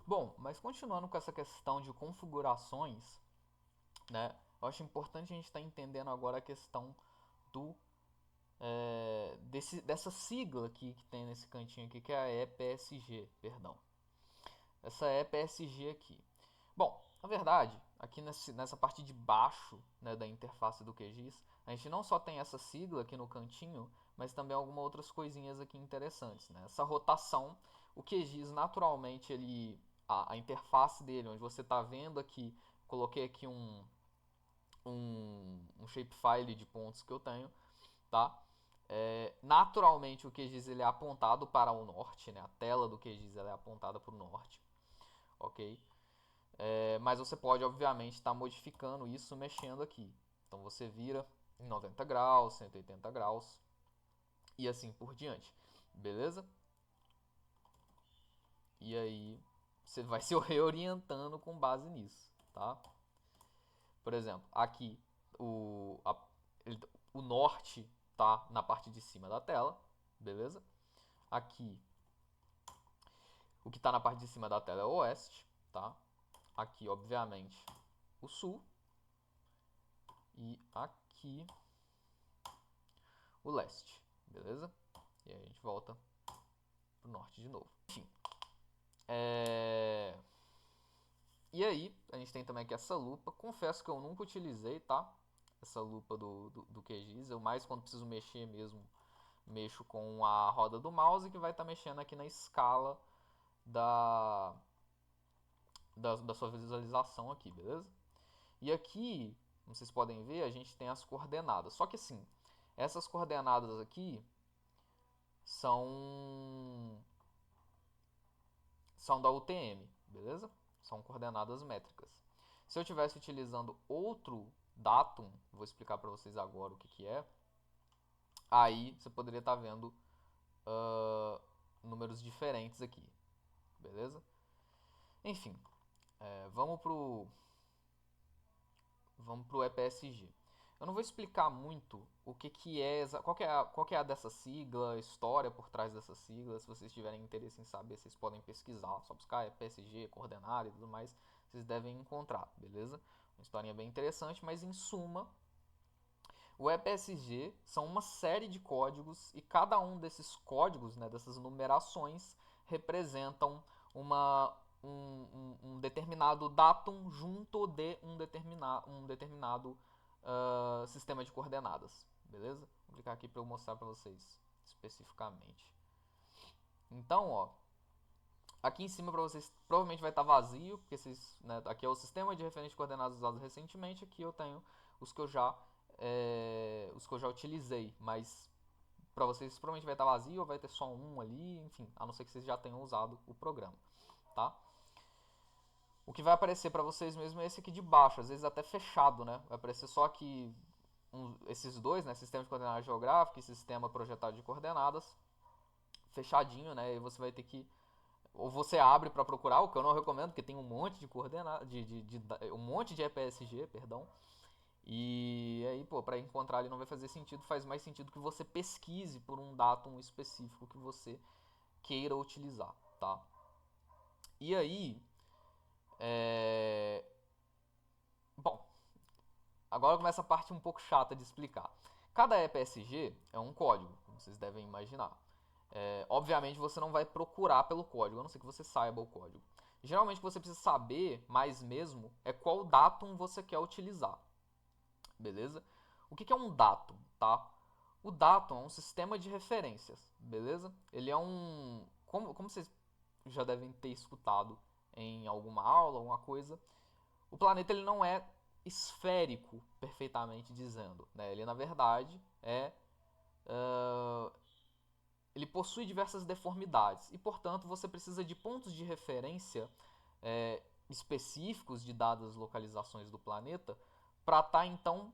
Bom, mas continuando com essa questão de configurações, né? Eu acho importante a gente estar entendendo agora a questão do dessa sigla aqui que tem nesse cantinho aqui, que é a EPSG, perdão. Essa EPSG aqui. Bom, na verdade, aqui nessa parte de baixo, né, da interface do QGIS, a gente não só tem essa sigla aqui no cantinho, mas também algumas outras coisinhas aqui interessantes. Né? Essa rotação, o QGIS naturalmente, a interface dele, onde você está vendo aqui, coloquei aqui um shapefile de pontos que eu tenho, tá? Naturalmente o QGIS ele é apontado para o norte, né? A tela do QGIS ela é apontada para o norte, ok? Mas você pode, obviamente, estar modificando isso mexendo aqui. Então você vira em 90 graus, 180 graus e assim por diante. Beleza? E aí você vai se reorientando com base nisso, tá? Por exemplo, aqui o, a, o norte tá na parte de cima da tela, beleza? Aqui o que está na parte de cima da tela é o oeste, tá? Aqui, obviamente, o sul e aqui o leste, beleza? E aí a gente volta pro norte de novo. Enfim, é... E aí, a gente tem também aqui essa lupa. Confesso que eu nunca utilizei, tá? Essa lupa do QGIS. Eu mais quando preciso mexer mesmo, mexo com a roda do mouse que vai estar mexendo aqui na escala da, da sua visualização aqui, beleza? E aqui, como vocês podem ver, a gente tem as coordenadas. Só que assim, essas coordenadas aqui são são da UTM, beleza? São coordenadas métricas. Se eu estivesse utilizando outro datum, vou explicar para vocês agora o que, que é, aí você poderia estar vendo números diferentes aqui, beleza? Enfim, vamos pro EPSG. Eu não vou explicar muito o que, que é, qual que é a dessa sigla, a história por trás dessa sigla. Se vocês tiverem interesse em saber, vocês podem pesquisar, só buscar EPSG, coordenada e tudo mais, vocês devem encontrar, beleza? Uma historinha bem interessante, mas em suma, o EPSG são uma série de códigos e cada um desses códigos, né, dessas numerações, representam um determinado datum junto de um determinado sistema de coordenadas. Beleza? Vou clicar aqui para eu mostrar para vocês especificamente. Então, ó, aqui em cima para vocês provavelmente vai estar vazio, porque vocês, né, aqui é o sistema de referência de coordenadas usado recentemente. Aqui eu tenho os que eu já os que eu já utilizei, mas para vocês provavelmente vai estar vazio ou vai ter só um ali, enfim, a não ser que vocês já tenham usado o programa, tá? O que vai aparecer para vocês mesmo é esse aqui de baixo, às vezes até fechado, né? Vai aparecer só aqui esses dois, né? Sistema de coordenadas geográficas e sistema projetado de coordenadas, fechadinho, né? E você vai ter que ou você abre para procurar, o que eu não recomendo, porque tem um monte de coordenadas, um monte de EPSG, perdão. E aí, pô, para encontrar ele não vai fazer sentido, faz mais sentido que você pesquise por um datum específico que você queira utilizar, tá? E aí, é... bom, agora começa a parte um pouco chata de explicar. Cada EPSG é um código, como vocês devem imaginar. Obviamente você não vai procurar pelo código, a não ser que você saiba o código. Geralmente o que você precisa saber, mais mesmo, é qual datum você quer utilizar. Beleza? O que é um datum, tá? O datum é um sistema de referências, beleza? Ele é um... como vocês já devem ter escutado em alguma aula, alguma coisa, o planeta ele não é esférico, perfeitamente dizendo. Né? Ele, na verdade, ele possui diversas deformidades e, portanto, você precisa de pontos de referência específicos de dadas localizações do planeta para estar, então,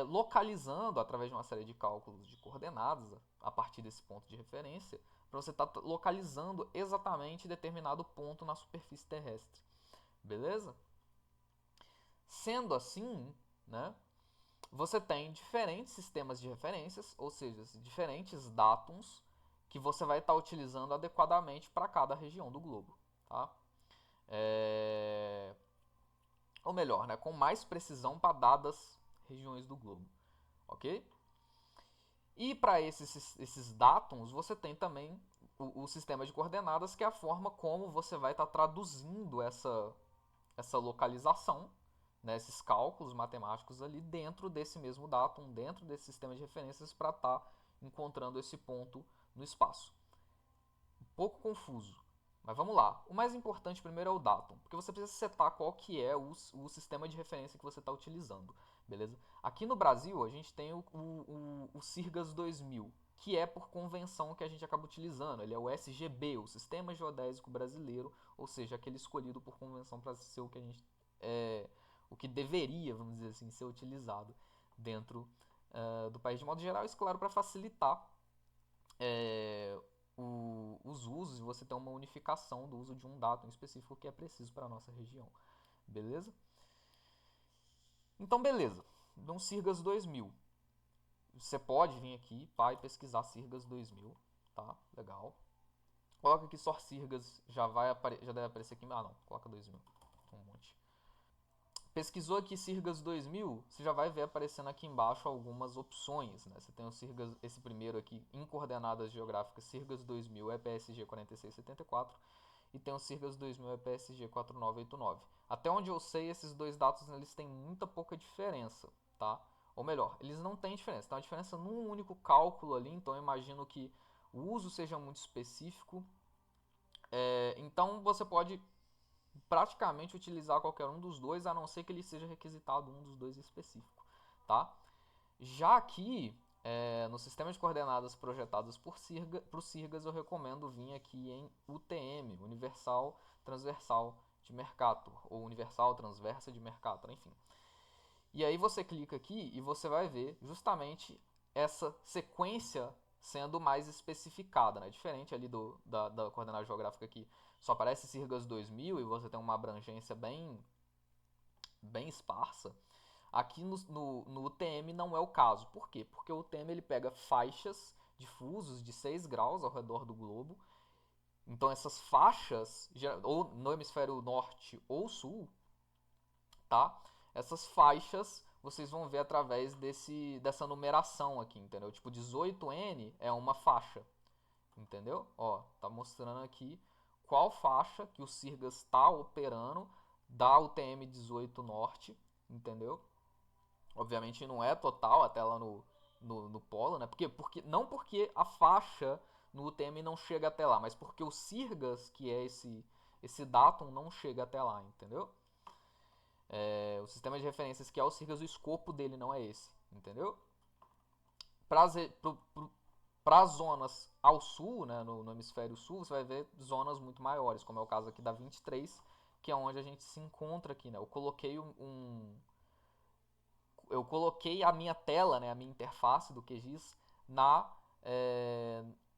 localizando, através de uma série de cálculos de coordenadas, a partir desse ponto de referência, para você estar localizando exatamente determinado ponto na superfície terrestre. Beleza? Sendo assim, né, você tem diferentes sistemas de referências, ou seja, diferentes datums que você vai estar utilizando adequadamente para cada região do globo. Tá? ou melhor, né, com mais precisão para dadas regiões do globo, ok? E para esses datums, você tem também o sistema de coordenadas, que é a forma como você vai estar traduzindo essa localização, né, esses cálculos matemáticos ali dentro desse mesmo datum, dentro desse sistema de referências, para estar encontrando esse ponto no espaço. Um pouco confuso, mas vamos lá. O mais importante primeiro é o datum, porque você precisa setar qual que é o sistema de referência que você está utilizando, beleza? Aqui no Brasil a gente tem o CIRGAS 2000, que é por convenção que a gente acaba utilizando. Ele é o SGB, o Sistema Geodésico Brasileiro, ou seja, aquele escolhido por convenção para ser o que a gente o que deveria, vamos dizer assim, ser utilizado dentro do país de modo geral. Isso, claro, para facilitar os usos e você ter uma unificação do uso de um datum específico que é preciso para a nossa região. Beleza? Então, beleza. Então, CIRGAS 2000. Você pode vir aqui e pesquisar CIRGAS 2000, tá? Legal. Coloca aqui só CIRGAS, já deve aparecer aqui. Ah, não, coloca 2000. Um monte. Pesquisou aqui CIRGAS 2000, você já vai ver aparecendo aqui embaixo algumas opções, né? Você tem o CIRGAS, esse primeiro aqui, em coordenadas geográficas, CIRGAS 2000 EPSG 4674, e tem o CIRGAS 2000 EPSG 4989. Até onde eu sei, esses dois dados eles têm muita pouca diferença, tá? Ou melhor, eles não têm diferença, tem uma diferença num único cálculo ali, então eu imagino que o uso seja muito específico. Então você pode praticamente utilizar qualquer um dos dois, a não ser que ele seja requisitado um dos dois específico, tá? Já aqui, no sistema de coordenadas projetadas por CIRGAS, eu recomendo vir aqui em UTM, Universal Transversal de Mercator, ou Universal Transversa de Mercator, enfim. E aí você clica aqui e você vai ver justamente essa sequência sendo mais especificada, né? Diferente ali da coordenada geográfica aqui, só aparece CIRGAS 2000 e você tem uma abrangência bem esparsa. Aqui no UTM não é o caso. Por quê? Porque o UTM ele pega faixas de fusos de 6 graus ao redor do globo. Então essas faixas, ou no hemisfério norte ou sul, tá? Essas faixas vocês vão ver através dessa numeração aqui, entendeu? Tipo 18N é uma faixa, entendeu? Ó, tá mostrando aqui qual faixa que o CIRGAS está operando da UTM 18 Norte, entendeu? Obviamente não é total até lá no polo, né? Não porque a faixa no UTM não chega até lá, mas porque o CIRGAS, que é esse datum, não chega até lá, entendeu? O sistema de referências que é o CIRGAS, o escopo dele não é esse, entendeu? Para as zonas ao sul, né, no hemisfério sul, você vai ver zonas muito maiores, como é o caso aqui da 23, que é onde a gente se encontra aqui, né? Eu coloquei a minha tela, né, a minha interface do QGIS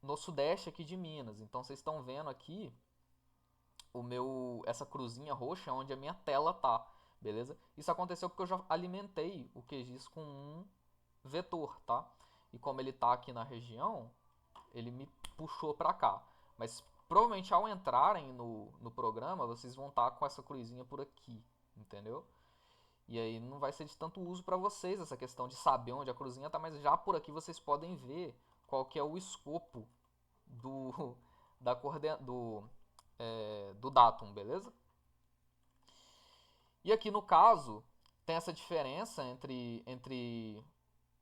no sudeste aqui de Minas. Então vocês estão vendo aqui essa cruzinha roxa onde a minha tela tá, beleza? Isso aconteceu porque eu já alimentei o QGIS com um vetor, tá? E como ele tá aqui na região, ele me puxou para cá. Mas provavelmente ao entrarem no programa, vocês vão estar com essa cruzinha por aqui, entendeu? E aí não vai ser de tanto uso para vocês essa questão de saber onde a cruzinha tá, mas já por aqui vocês podem ver qual que é o escopo do da do datum, beleza? E aqui no caso tem essa diferença entre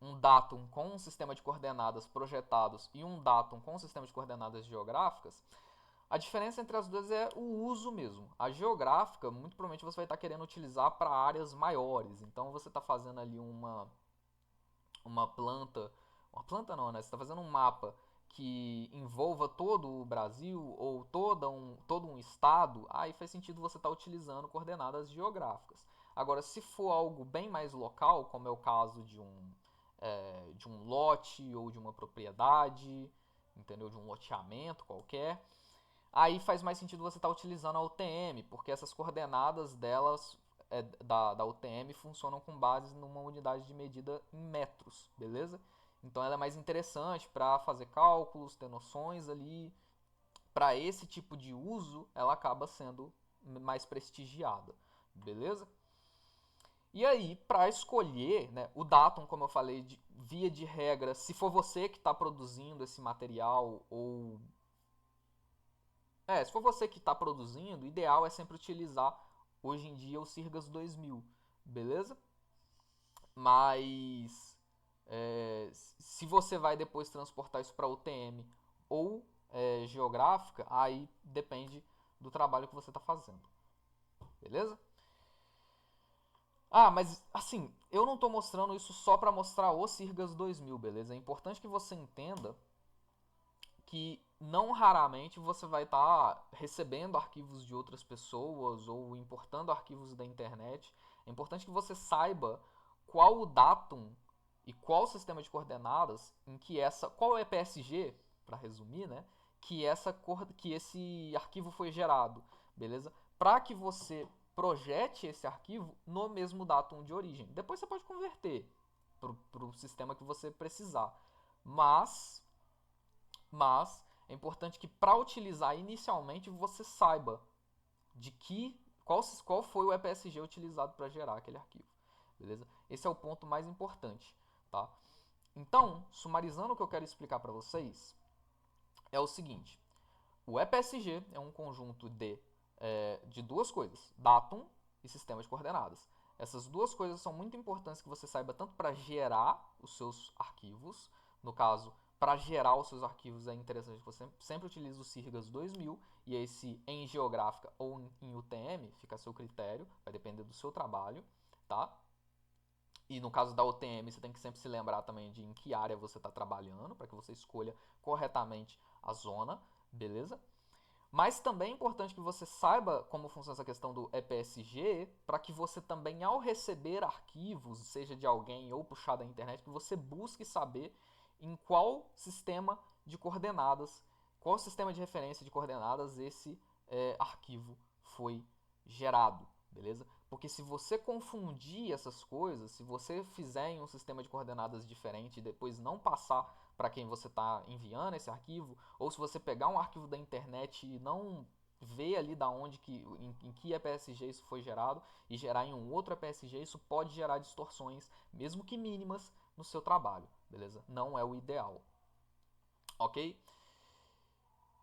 um datum com um sistema de coordenadas projetados e um datum com um sistema de coordenadas geográficas. A diferença entre as duas é o uso mesmo. A geográfica, muito provavelmente você vai estar querendo utilizar para áreas maiores. Então você está fazendo ali uma planta não, né? Você está fazendo um mapa que envolva todo o Brasil ou todo um estado, aí faz sentido você estar utilizando coordenadas geográficas. Agora, se for algo bem mais local, como é o caso de um lote ou de uma propriedade, entendeu? De um loteamento qualquer, aí faz mais sentido você estar utilizando a UTM, porque essas coordenadas delas da UTM funcionam com base numa unidade de medida em metros, beleza? Então ela é mais interessante para fazer cálculos, ter noções ali. Para esse tipo de uso, ela acaba sendo mais prestigiada, beleza? E aí, para escolher, né, o datum, como eu falei, via de regra, se for você que está produzindo esse material, ou. Se for você que está produzindo, o ideal é sempre utilizar, hoje em dia, o Sirgas 2000, beleza? Mas se você vai depois transportar isso para UTM ou geográfica, aí depende do trabalho que você está fazendo, beleza? Ah, mas assim, eu não estou mostrando isso só para mostrar o Sirgas 2000, beleza? É importante que você entenda que não raramente você vai estar recebendo arquivos de outras pessoas ou importando arquivos da internet. É importante que você saiba qual o datum e qual o sistema de coordenadas em que qual é o EPSG, para resumir, né, que esse arquivo foi gerado, beleza? Para que você projete esse arquivo no mesmo datum de origem. Depois você pode converter para o sistema que você precisar. Mas é importante que para utilizar inicialmente você saiba de qual foi o EPSG utilizado para gerar aquele arquivo, beleza? Esse é o ponto mais importante, tá? Então, sumarizando o que eu quero explicar para vocês é o seguinte: o EPSG é um conjunto de duas coisas, datum e sistema de coordenadas. Essas duas coisas são muito importantes que você saiba tanto para gerar os seus arquivos, no caso, para gerar os seus arquivos é interessante que você sempre utilize o Sirgas 2000 e esse em geográfica ou em UTM, fica a seu critério, vai depender do seu trabalho, tá? E no caso da UTM, você tem que sempre se lembrar também de em que área você está trabalhando, para que você escolha corretamente a zona, beleza? Mas também é importante que você saiba como funciona essa questão do EPSG, para que você também, ao receber arquivos, seja de alguém ou puxar da internet, que você busque saber em qual sistema de coordenadas, qual sistema de referência de coordenadas esse arquivo foi gerado, beleza? Porque se você confundir essas coisas, se você fizer em um sistema de coordenadas diferente e depois não passar para quem você está enviando esse arquivo, ou se você pegar um arquivo da internet e não ver ali da onde em que EPSG isso foi gerado e gerar em um outro EPSG, isso pode gerar distorções, mesmo que mínimas, no seu trabalho, beleza? Não é o ideal, ok?